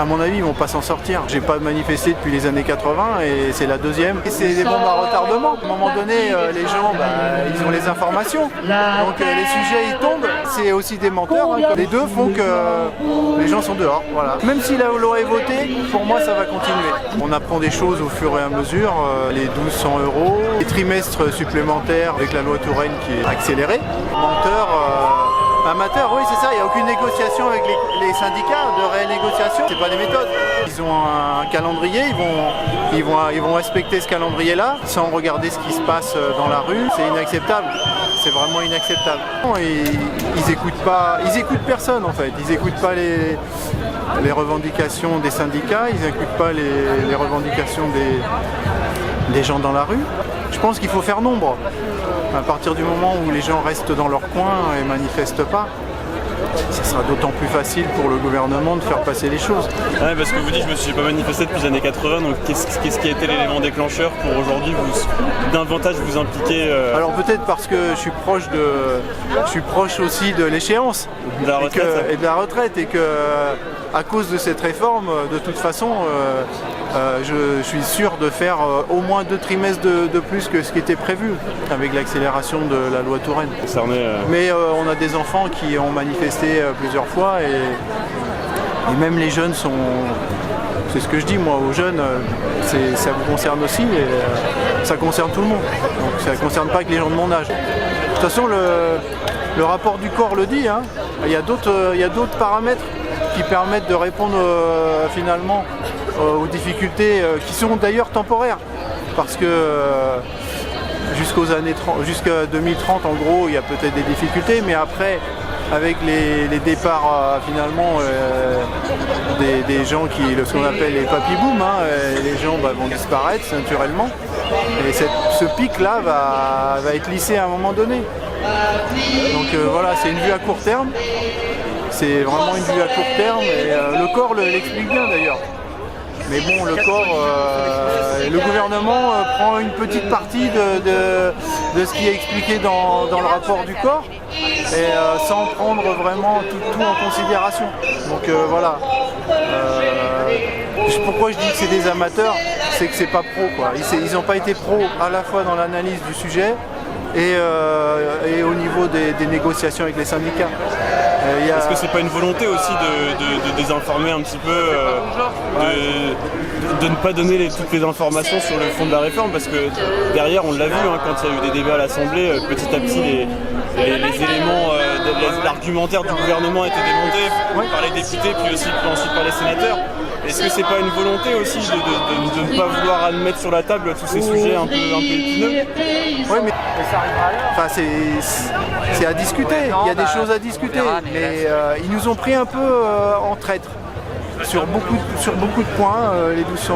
À mon avis, ils vont pas s'en sortir. J'ai pas manifesté depuis les années 80 et c'est la deuxième. Et c'est des bombes à retardement. À un moment donné, les gens, ils ont les informations. Donc les sujets, ils tombent. C'est aussi des menteurs. Hein. Les deux font que les gens sont dehors. Voilà. Même si la loi est votée, pour moi, ça va continuer. On apprend des choses au fur et à mesure. Les 1200 €, les trimestres supplémentaires avec la loi Touraine qui est accélérée. Menteurs. Amateurs, oui c'est ça, il n'y a aucune négociation avec les syndicats, de réelle négociation, c'est pas des méthodes. Ils ont un calendrier, ils vont respecter ce calendrier-là sans regarder ce qui se passe dans la rue, c'est inacceptable, c'est vraiment inacceptable. Ils écoutent personne en fait, ils n'écoutent pas les revendications des syndicats, ils n'écoutent pas les revendications des gens dans la rue. Je pense qu'il faut faire nombre. À partir du moment où les gens restent dans leur coin et manifestent pas, ça sera d'autant plus facile pour le gouvernement de faire passer les choses. Ouais, parce que vous dites, je ne me suis pas manifesté depuis les années 80, donc qu'est-ce qui a été l'élément déclencheur pour aujourd'hui davantage vous impliquer Alors peut-être parce que je suis proche aussi de l'échéance de la retraite, et de la retraite et que à cause de cette réforme, de toute façon, je suis sûr de faire au moins 2 trimestres de plus que ce qui était prévu avec l'accélération de la loi Touraine. Mais on a des enfants qui ont manifesté plusieurs fois et même les jeunes sont... C'est ce que je dis moi aux jeunes, ça vous concerne aussi et ça concerne tout le monde. Donc ça ne concerne pas que les gens de mon âge. De toute façon, le rapport du corps le dit, hein. Il y a d'autres paramètres qui permettent de répondre finalement aux difficultés qui sont d'ailleurs temporaires. Parce que jusqu'à 2030 en gros il y a peut-être des difficultés, mais après avec les départs finalement des gens ce qu'on appelle les papy boom, hein, les gens vont disparaître naturellement et ce pic là va être lissé à un moment donné. Donc voilà, c'est une vue à court terme. C'est vraiment une vue à court terme et le corps l'explique bien d'ailleurs. Mais bon, le corps, le gouvernement prend une petite partie de ce qui est expliqué dans le rapport du corps et sans prendre vraiment tout en considération. Donc voilà. Pourquoi je dis que c'est des amateurs, c'est que c'est pas pro quoi. Ils n'ont pas été pros à la fois dans l'analyse du sujet et au niveau des négociations avec les syndicats. Est-ce que c'est pas une volonté aussi de désinformer un petit peu, de ne pas donner toutes les informations sur le fond de la réforme, parce que derrière on l'a vu hein, quand il y a eu des débats à l'Assemblée, petit à petit les éléments, l'argumentaire du gouvernement étaient démontés par les députés puis ensuite par les sénateurs. Est-ce que c'est pas une volonté aussi de ne pas vouloir admettre sur la table tous ces sujets un peu épineux? Oui, mais enfin, c'est à discuter, il y a des choses à discuter, mais ils nous ont pris un peu en traître sur beaucoup de points, les 1200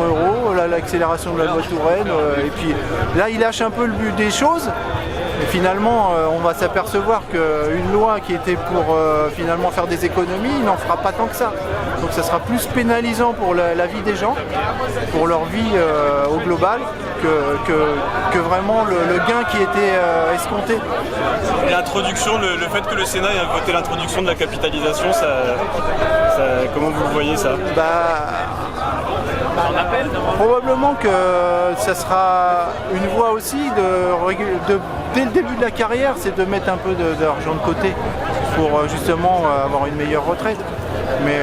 €, l'accélération de la loi Touraine, et puis là ils lâchent un peu le but des choses. Et finalement, on va s'apercevoir qu'une loi qui était pour finalement faire des économies, n'en fera pas tant que ça. Donc ça sera plus pénalisant pour la vie des gens, pour leur vie au global, que vraiment le gain qui était escompté. L'introduction, le fait que le Sénat ait voté l'introduction de la capitalisation, comment vous le voyez ça? Probablement que ça sera une voie aussi dès le début de la carrière, c'est de mettre un peu d'argent de côté pour justement avoir une meilleure retraite. Mais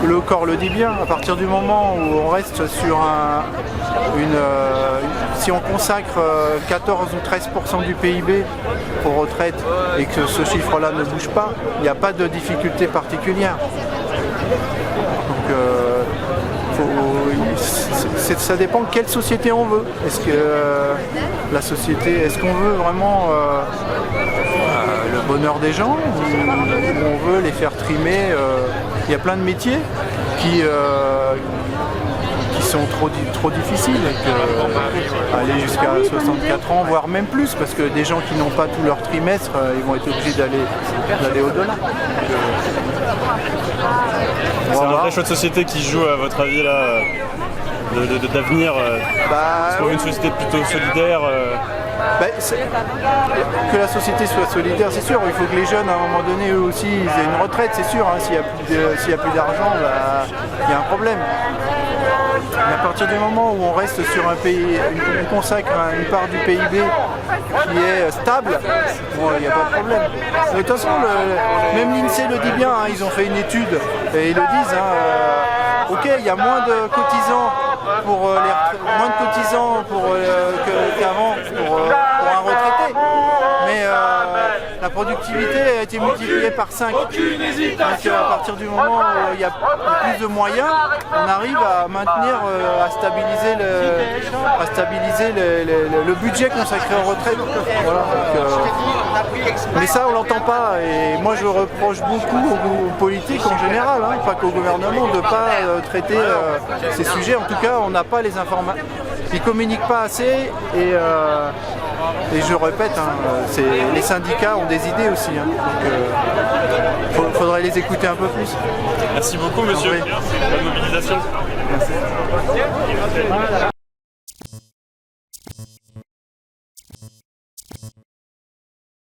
le corps le dit bien, à partir du moment où on reste sur si on consacre 14 ou 13% du PIB aux retraites et que ce chiffre-là ne bouge pas, il n'y a pas de difficulté particulière. Donc ça dépend de quelle société on veut. Est-ce qu'on veut vraiment le bonheur des gens ou on veut les faire trimer? Il y a plein de métiers qui sont trop difficiles, aller jusqu'à 64 ans, voire même plus, parce que des gens qui n'ont pas tout leur trimestre, ils vont être obligés d'aller au-delà. C'est un vrai choix de société qui joue, à votre avis, là, d'avenir, pour une société plutôt solidaire. Que la société soit solidaire, c'est sûr. Il faut que les jeunes, à un moment donné, eux aussi, ils aient une retraite, c'est sûr. Hein. S'il n'y a plus d'argent, il y a un problème. Mais à partir du moment où on reste sur un pays, on consacre une part du PIB qui est stable, il n'y a pas de problème. De toute façon, même l'INSEE le dit bien, hein, ils ont fait une étude et ils le disent. Ok, il y a moins de cotisants qu'avant pour un retraité, mais la productivité a été multipliée par 5. Donc à partir du moment où il y a plus de moyens, on arrive à maintenir, à stabiliser le budget consacré aux retraites. Voilà, mais ça on l'entend pas, et moi je reproche beaucoup aux politiques en général, hein, pas qu'au gouvernement, de ne pas traiter ces sujets. En tout cas, on n'a pas les informations. Ils ne communiquent pas assez, et je répète, hein, les syndicats ont des idées aussi. Hein, donc il faudrait les écouter un peu plus. Merci beaucoup, monsieur. Bonne mobilisation. Merci.